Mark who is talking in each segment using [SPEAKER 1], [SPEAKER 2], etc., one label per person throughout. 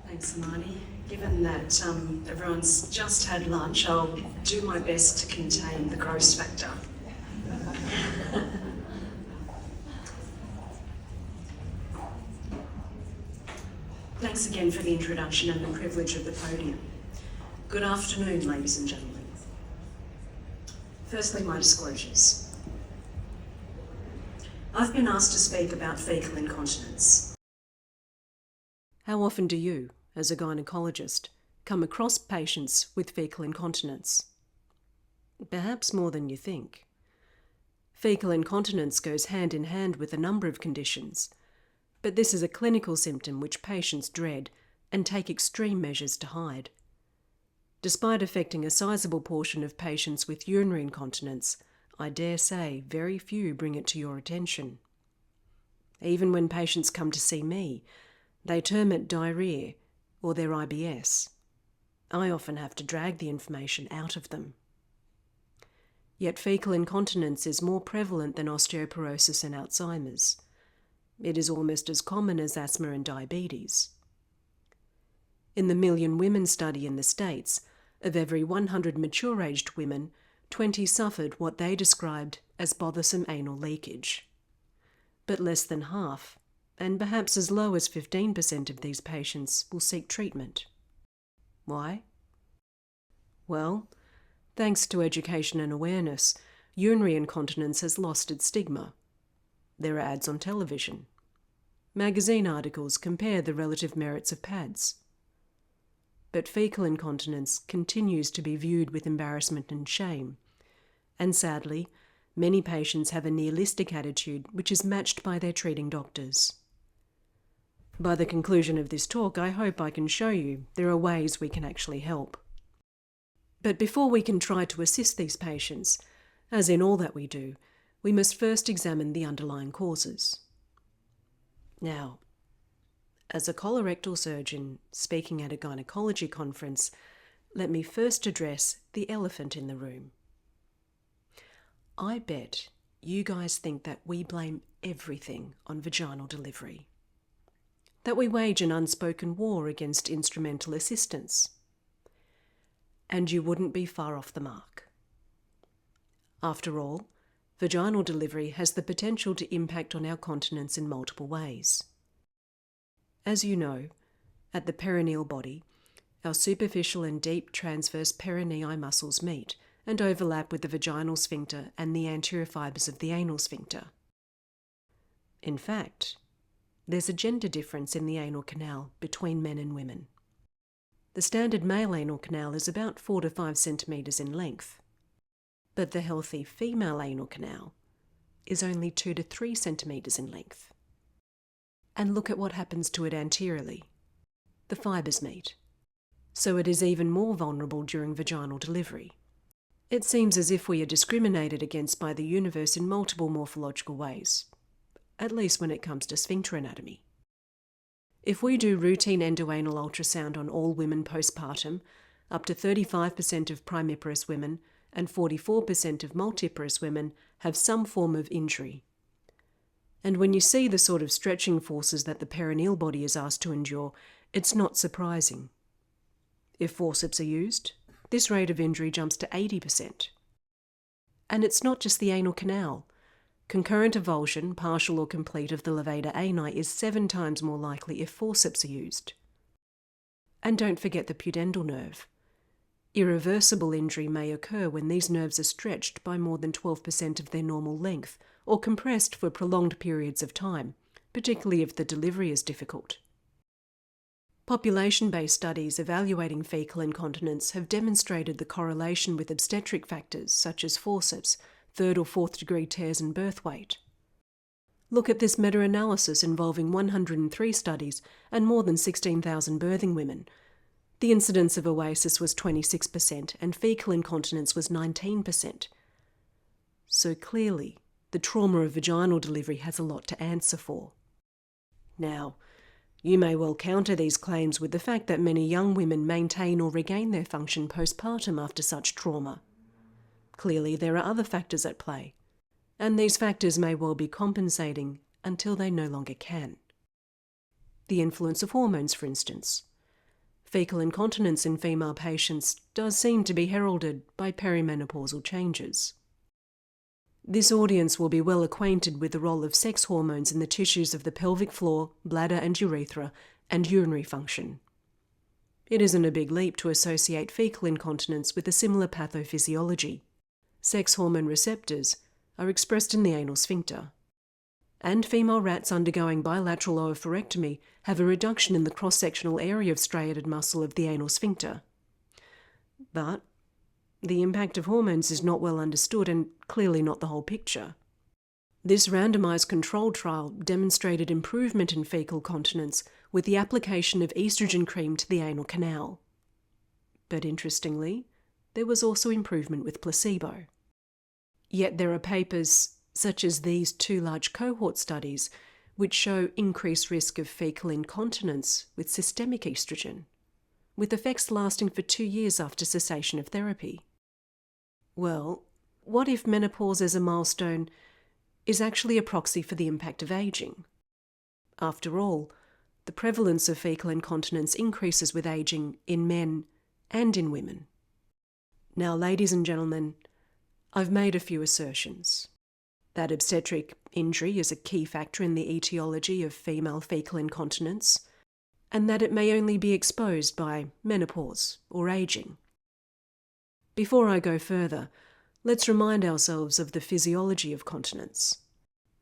[SPEAKER 1] Thanks, Marnie. Given that everyone's just had lunch, I'll do my best to contain the gross factor. Thanks again for the introduction and the privilege of the podium. Good afternoon, ladies and gentlemen. Firstly, my disclosures. I've been asked to speak about faecal incontinence. How often do you, as a gynaecologist, come across patients with faecal incontinence? Perhaps more than you think. Faecal incontinence goes hand in hand with a number of conditions, but this is a clinical symptom which patients dread and take extreme measures to hide. Despite affecting a sizable portion of patients with urinary incontinence, I dare say very few bring it to your attention. Even when patients come to see me, they term it diarrhea or their IBS. I often have to drag the information out of them. Yet faecal incontinence is more prevalent than osteoporosis and Alzheimer's. It is almost as common as asthma and diabetes. In the Million Women study in the States, of every 100 mature-aged women, 20 suffered what they described as bothersome anal leakage. But less than half, and perhaps as low as 15% of these patients will seek treatment. Why? Well, thanks to education and awareness, urinary incontinence has lost its stigma. There are ads on television. Magazine articles compare the relative merits of pads. But faecal incontinence continues to be viewed with embarrassment and shame, and sadly, many patients have a nihilistic attitude which is matched by their treating doctors. By the conclusion of this talk, I hope I can show you there are ways we can actually help. But before we can try to assist these patients, as in all that we do, we must first examine the underlying causes. Now, as a colorectal surgeon speaking at a gynecology conference, let me first address the elephant in the room. I bet you guys think that we blame everything on vaginal delivery, that we wage an unspoken war against instrumental assistance. And you wouldn't be far off the mark. After all, vaginal delivery has the potential to impact on our continence in multiple ways. As you know, at the perineal body, our superficial and deep transverse perineal muscles meet and overlap with the vaginal sphincter and the anterior fibres of the anal sphincter. In fact, there's a gender difference in the anal canal between men and women. The standard male anal canal is about 4 to 5 centimetres in length, but the healthy female anal canal is only 2 to 3 centimetres in length. And look at what happens to it anteriorly. The fibres meet, so it is even more vulnerable during vaginal delivery. It seems as if we are discriminated against by the universe in multiple morphological ways, at least when it comes to sphincter anatomy. If we do routine endoanal ultrasound on all women postpartum, up to 35% of primiparous women and 44% of multiparous women have some form of injury. And when you see the sort of stretching forces that the perineal body is asked to endure, it's not surprising. If forceps are used, this rate of injury jumps to 80%. And it's not just the anal canal. Concurrent avulsion, partial or complete, of the levator ani is 7 times more likely if forceps are used. And don't forget the pudendal nerve. Irreversible injury may occur when these nerves are stretched by more than 12% of their normal length or compressed for prolonged periods of time, particularly if the delivery is difficult. Population-based studies evaluating faecal incontinence have demonstrated the correlation with obstetric factors such as forceps, 3rd or 4th degree tears and birth weight. Look at this meta-analysis involving 103 studies and more than 16,000 birthing women. The incidence of oasis was 26% and faecal incontinence was 19%. So clearly, the trauma of vaginal delivery has a lot to answer for. Now, you may well counter these claims with the fact that many young women maintain or regain their function postpartum after such trauma. Clearly, there are other factors at play, and these factors may well be compensating until they no longer can. The influence of hormones, for instance. Fecal incontinence in female patients does seem to be heralded by perimenopausal changes. This audience will be well acquainted with the role of sex hormones in the tissues of the pelvic floor, bladder and urethra, and urinary function. It isn't a big leap to associate fecal incontinence with a similar pathophysiology. Sex hormone receptors are expressed in the anal sphincter, and female rats undergoing bilateral oophorectomy have a reduction in the cross-sectional area of striated muscle of the anal sphincter. But the impact of hormones is not well understood and clearly not the whole picture. This randomised controlled trial demonstrated improvement in fecal continence with the application of estrogen cream to the anal canal. But interestingly, there was also improvement with placebo. Yet there are papers, such as these 2 large cohort studies, which show increased risk of fecal incontinence with systemic estrogen, with effects lasting for 2 years after cessation of therapy. Well, what if menopause as a milestone is actually a proxy for the impact of ageing? After all, the prevalence of fecal incontinence increases with ageing in men and in women. Now, ladies and gentlemen, I've made a few assertions. That obstetric injury is a key factor in the etiology of female fecal incontinence, and that it may only be exposed by menopause or ageing. Before I go further, let's remind ourselves of the physiology of continence.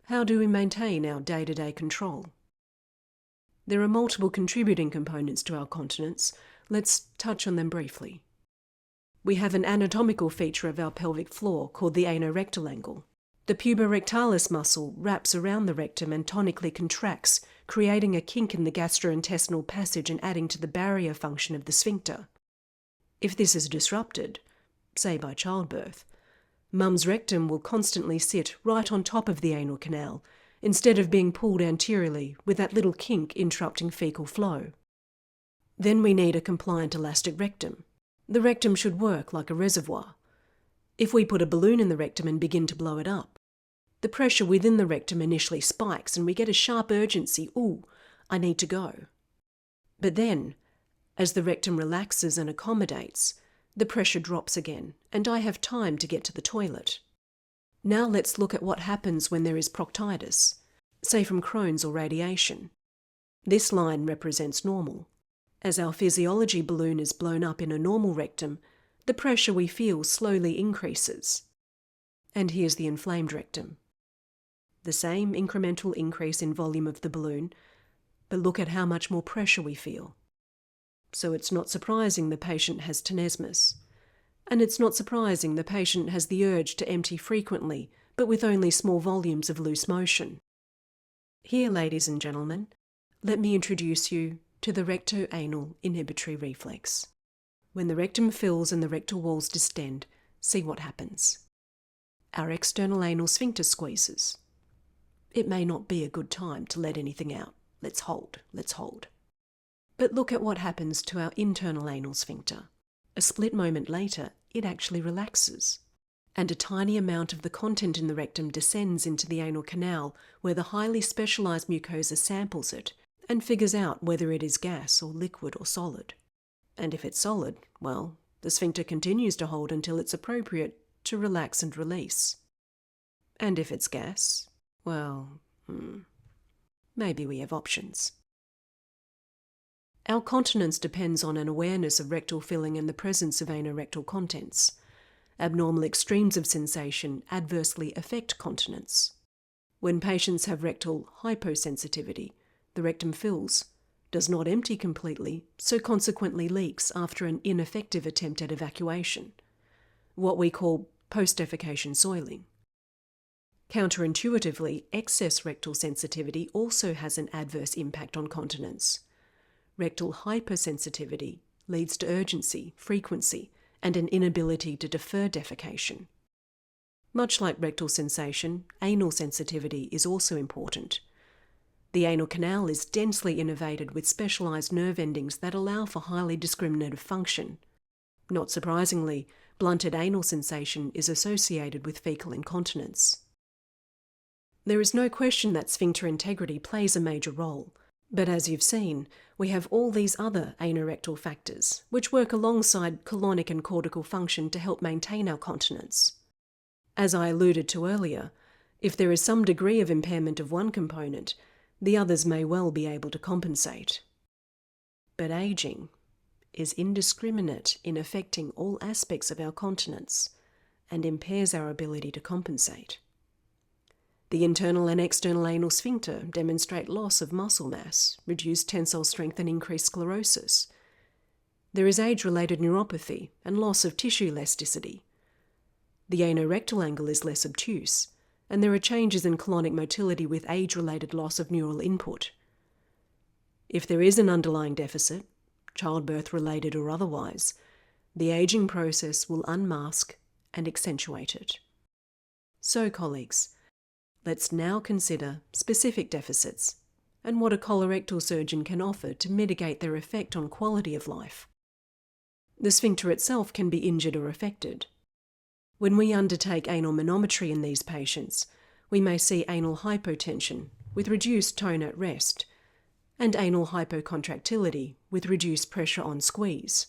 [SPEAKER 1] How do we maintain our day-to-day control? There are multiple contributing components to our continence. Let's touch on them briefly. We have an anatomical feature of our pelvic floor called the anorectal angle. The puborectalis muscle wraps around the rectum and tonically contracts, creating a kink in the gastrointestinal passage and adding to the barrier function of the sphincter. If this is disrupted, say by childbirth, mum's rectum will constantly sit right on top of the anal canal, instead of being pulled anteriorly with that little kink interrupting fecal flow. Then we need a compliant elastic rectum. The rectum should work like a reservoir. If we put a balloon in the rectum and begin to blow it up, the pressure within the rectum initially spikes and we get a sharp urgency, ooh, I need to go. But then, as the rectum relaxes and accommodates, the pressure drops again and I have time to get to the toilet. Now let's look at what happens when there is proctitis, say from Crohn's or radiation. This line represents normal. As our physiology balloon is blown up in a normal rectum, the pressure we feel slowly increases. And here's the inflamed rectum. The same incremental increase in volume of the balloon, but look at how much more pressure we feel. So it's not surprising the patient has tenesmus. And it's not surprising the patient has the urge to empty frequently, but with only small volumes of loose motion. Here, ladies and gentlemen, let me introduce you to the recto-anal inhibitory reflex. When the rectum fills and the rectal walls distend, see what happens. Our external anal sphincter squeezes. It may not be a good time to let anything out. Let's hold. But look at what happens to our internal anal sphincter. A split moment later, it actually relaxes. And a tiny amount of the content in the rectum descends into the anal canal where the highly specialised mucosa samples it and figures out whether it is gas or liquid or solid. And if it's solid, well, the sphincter continues to hold until it's appropriate to relax and release. And if it's gas, well, maybe we have options. Our continence depends on an awareness of rectal filling and the presence of anorectal contents. Abnormal extremes of sensation adversely affect continence. When patients have rectal hyposensitivity, the rectum fills, does not empty completely, so consequently leaks after an ineffective attempt at evacuation, what we call post-defecation soiling. Counterintuitively, excess rectal sensitivity also has an adverse impact on continence. Rectal hypersensitivity leads to urgency, frequency, and an inability to defer defecation. Much like rectal sensation, anal sensitivity is also important. The anal canal is densely innervated with specialised nerve endings that allow for highly discriminative function. Not surprisingly, blunted anal sensation is associated with fecal incontinence. There is no question that sphincter integrity plays a major role, But as you've seen, we have all these other anorectal factors, which work alongside colonic and cortical function to help maintain our continence. As I alluded to earlier, if there is some degree of impairment of one component, the others may well be able to compensate. But ageing is indiscriminate in affecting all aspects of our continence and impairs our ability to compensate. The internal and external anal sphincter demonstrate loss of muscle mass, reduced tensile strength and increased sclerosis. There is age-related neuropathy and loss of tissue elasticity. The anorectal angle is less obtuse, and there are changes in colonic motility with age-related loss of neural input. If there is an underlying deficit, childbirth-related or otherwise, the ageing process will unmask and accentuate it. So, colleagues, let's now consider specific deficits and what a colorectal surgeon can offer to mitigate their effect on quality of life. The sphincter itself can be injured or affected. When we undertake anal manometry in these patients, we may see anal hypotension with reduced tone at rest and anal hypocontractility with reduced pressure on squeeze.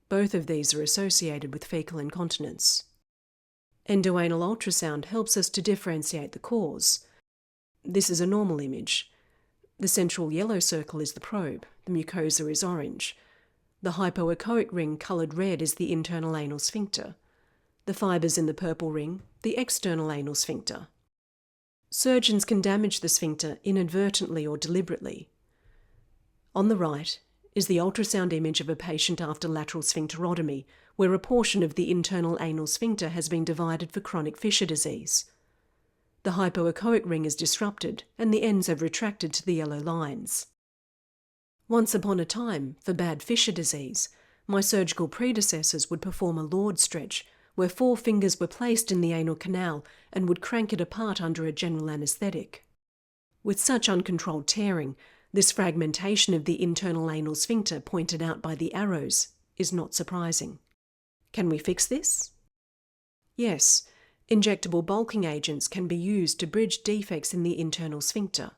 [SPEAKER 1] Both of these are associated with fecal incontinence. Endoanal ultrasound helps us to differentiate the cause. This is a normal image. The central yellow circle is the probe, the mucosa is orange. The hypoechoic ring coloured red is the internal anal sphincter. The fibres in the purple ring, the external anal sphincter. Surgeons can damage the sphincter inadvertently or deliberately. On the right is the ultrasound image of a patient after lateral sphincterotomy, where a portion of the internal anal sphincter has been divided for chronic fissure disease. The hypoechoic ring is disrupted and the ends have retracted to the yellow lines. Once upon a time, for bad fissure disease, my surgical predecessors would perform a Lord stretch where 4 fingers were placed in the anal canal and would crank it apart under a general anaesthetic. With such uncontrolled tearing, this fragmentation of the internal anal sphincter pointed out by the arrows is not surprising. Can we fix this? Yes, injectable bulking agents can be used to bridge defects in the internal sphincter.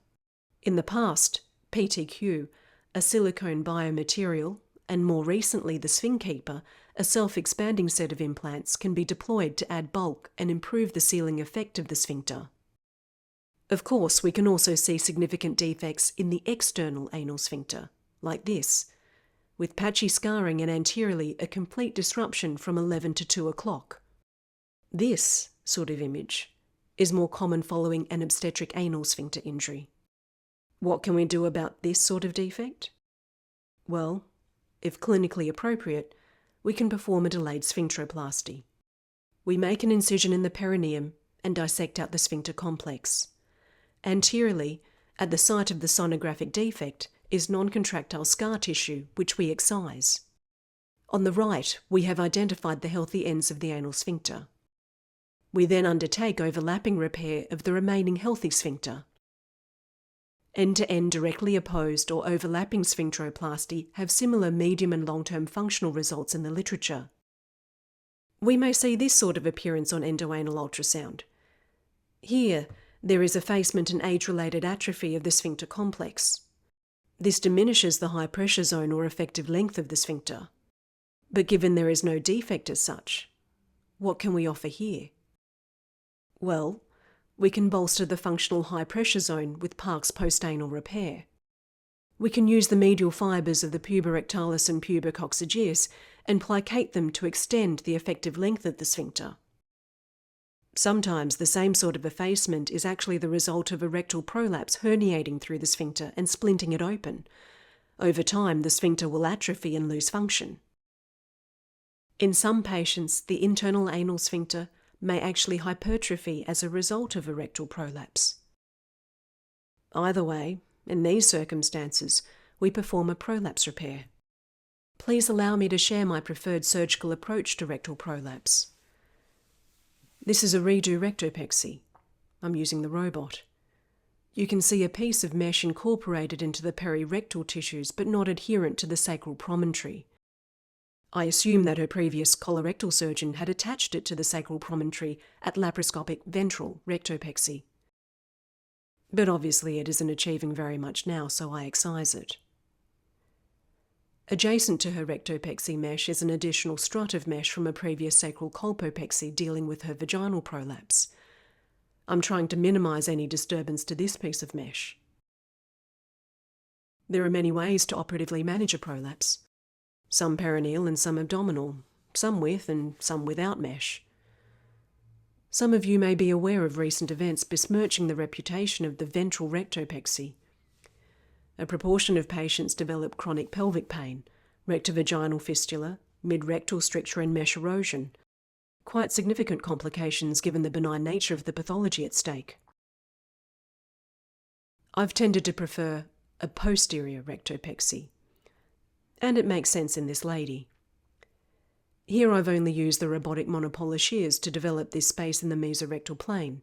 [SPEAKER 1] In the past, PTQ, a silicone biomaterial, and more recently the SphinKeeper, a self-expanding set of implants, can be deployed to add bulk and improve the sealing effect of the sphincter. Of course, we can also see significant defects in the external anal sphincter, like this, with patchy scarring and anteriorly a complete disruption from 11 to 2 o'clock. This sort of image is more common following an obstetric anal sphincter injury. What can we do about this sort of defect? Well, if clinically appropriate, we can perform a delayed sphincteroplasty. We make an incision in the perineum and dissect out the sphincter complex. Anteriorly, at the site of the sonographic defect, is non-contractile scar tissue, which we excise. On the right, we have identified the healthy ends of the anal sphincter. We then undertake overlapping repair of the remaining healthy sphincter. End-to-end directly opposed or overlapping sphincteroplasty have similar medium and long-term functional results in the literature. We may see this sort of appearance on endoanal ultrasound. Here, there is effacement and age-related atrophy of the sphincter complex. This diminishes the high pressure zone or effective length of the sphincter. But given there is no defect as such, what can we offer here? Well, we can bolster the functional high pressure zone with Park's postanal repair. We can use the medial fibres of the puborectalis and pubococcygeus and plicate them to extend the effective length of the sphincter. Sometimes the same sort of effacement is actually the result of a rectal prolapse herniating through the sphincter and splinting it open. Over time, the sphincter will atrophy and lose function. In some patients, the internal anal sphincter may actually hypertrophy as a result of a rectal prolapse. Either way, in these circumstances, we perform a prolapse repair. Please allow me to share my preferred surgical approach to rectal prolapse. This is a redo rectopexy. I'm using the robot. You can see a piece of mesh incorporated into the perirectal tissues but not adherent to the sacral promontory. I assume that her previous colorectal surgeon had attached it to the sacral promontory at laparoscopic ventral rectopexy. But obviously it isn't achieving very much now, so I excise it. Adjacent to her rectopexy mesh is an additional strut of mesh from a previous sacral colpopexy dealing with her vaginal prolapse. I'm trying to minimise any disturbance to this piece of mesh. There are many ways to operatively manage a prolapse. Some perineal and some abdominal, some with and some without mesh. Some of you may be aware of recent events besmirching the reputation of the ventral rectopexy. A proportion of patients develop chronic pelvic pain, rectovaginal fistula, mid-rectal stricture and mesh erosion. Quite significant complications given the benign nature of the pathology at stake. I've tended to prefer a posterior rectopexy, and it makes sense in this lady. Here I've only used the robotic monopolar shears to develop this space in the mesorectal plane.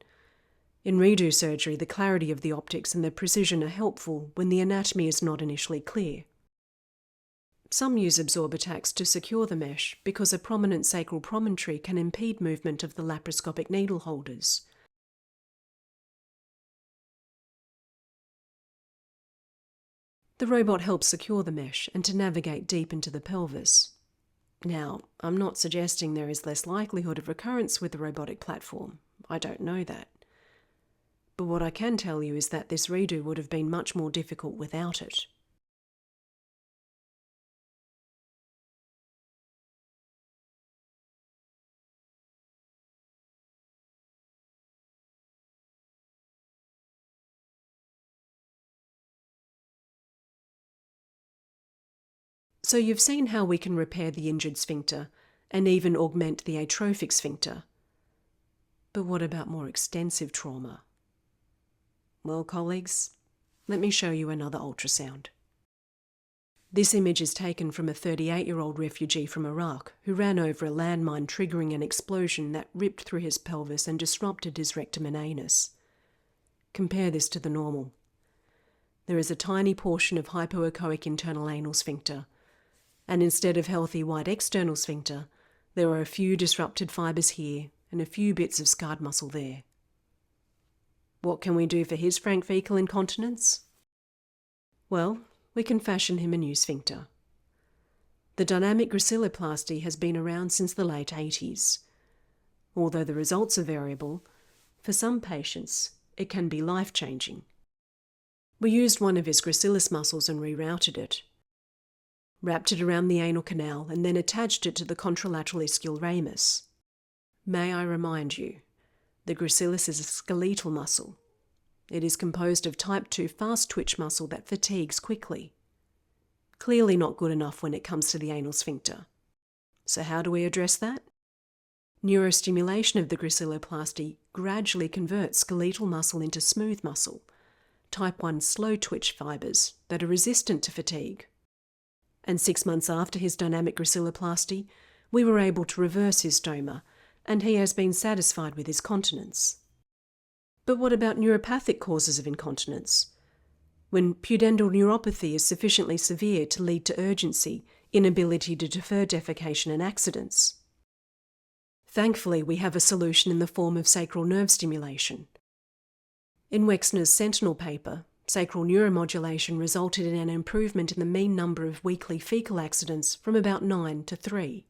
[SPEAKER 1] In redo surgery, the clarity of the optics and the precision are helpful when the anatomy is not initially clear. Some use absorbitax to secure the mesh because a prominent sacral promontory can impede movement of the laparoscopic needle holders. The robot helps secure the mesh and to navigate deep into the pelvis. Now, I'm not suggesting there is less likelihood of recurrence with the robotic platform. I don't know that. But what I can tell you is that this redo would have been much more difficult without it. So you've seen how we can repair the injured sphincter and even augment the atrophic sphincter. But what about more extensive trauma? Well, colleagues, let me show you another ultrasound. This image is taken from a 38-year-old refugee from Iraq who ran over a landmine triggering an explosion that ripped through his pelvis and disrupted his rectum and anus. Compare this to the normal. There is a tiny portion of hypoechoic internal anal sphincter, and instead of healthy wide external sphincter, there are a few disrupted fibres here and a few bits of scarred muscle there. What can we do for his frank fecal incontinence? Well, we can fashion him a new sphincter. The dynamic gracilloplasty has been around since the late 80s. Although the results are variable, for some patients it can be life-changing. We used one of his gracilis muscles and rerouted it, wrapped it around the anal canal and then attached it to the contralateral ischial ramus. May I remind you, the gracilis is a skeletal muscle. It is composed of type 2 fast twitch muscle that fatigues quickly. Clearly not good enough when it comes to the anal sphincter. So how do we address that? Neurostimulation of the gracilloplasty gradually converts skeletal muscle into smooth muscle, type 1 slow twitch fibres that are resistant to fatigue. And 6 months after his dynamic gracilloplasty, we were able to reverse his stoma, and he has been satisfied with his continence. But what about neuropathic causes of incontinence? When pudendal neuropathy is sufficiently severe to lead to urgency, inability to defer defecation and accidents. Thankfully, we have a solution in the form of sacral nerve stimulation. In Wexner's Sentinel paper, sacral neuromodulation resulted in an improvement in the mean number of weekly fecal accidents from about 9 to 3.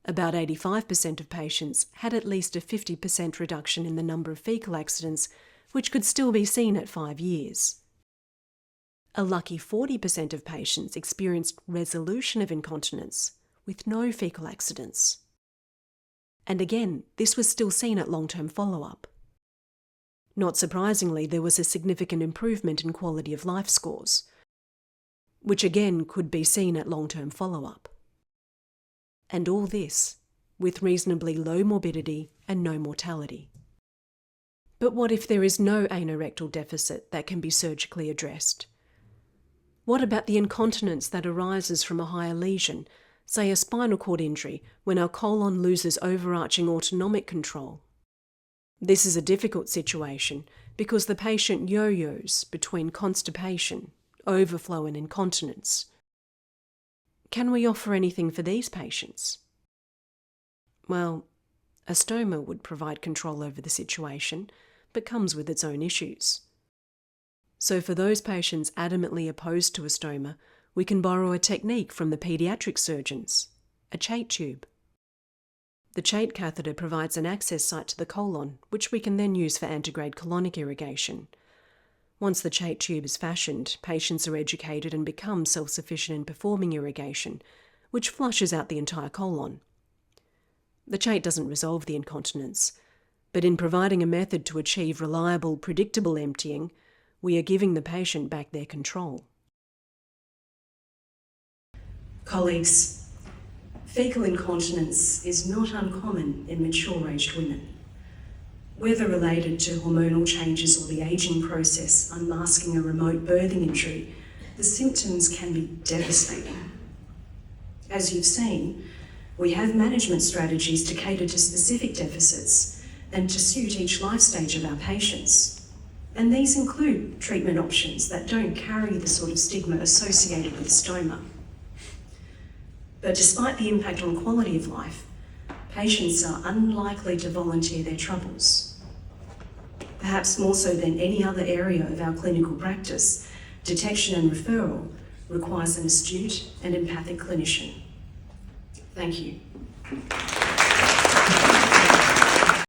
[SPEAKER 1] About 85% of patients had at least a 50% reduction in the number of fecal accidents, which could still be seen at 5 years. A lucky 40% of patients experienced resolution of incontinence with no fecal accidents. And again, this was still seen at long-term follow-up. Not surprisingly, there was a significant improvement in quality of life scores, which again could be seen at long-term follow-up. And all this with reasonably low morbidity and no mortality. But what if there is no anorectal deficit that can be surgically addressed? What about the incontinence that arises from a higher lesion, say a spinal cord injury, when our colon loses overarching autonomic control? This is a difficult situation because the patient yo-yos between constipation, overflow and incontinence. Can we offer anything for these patients? Well, a stoma would provide control over the situation, but comes with its own issues. So for those patients adamantly opposed to a stoma, we can borrow a technique from the paediatric surgeons, a Chait tube. The Chait catheter provides an access site to the colon, which we can then use for antegrade colonic irrigation. Once the Chait tube is fashioned, patients are educated and become self-sufficient in performing irrigation, which flushes out the entire colon. The Chait doesn't resolve the incontinence, but in providing a method to achieve reliable, predictable emptying, we are giving the patient back their control. Colleagues, fecal incontinence is not uncommon in mature-aged women. Whether related to hormonal changes or the ageing process unmasking a remote birthing injury, the symptoms can be devastating. As you've seen, we have management strategies to cater to specific deficits and to suit each life stage of our patients. And these include treatment options that don't carry the sort of stigma associated with stoma. But despite the impact on quality of life, patients are unlikely to volunteer their troubles. Perhaps more so than any other area of our clinical practice, detection and referral requires an astute and empathic clinician. Thank you.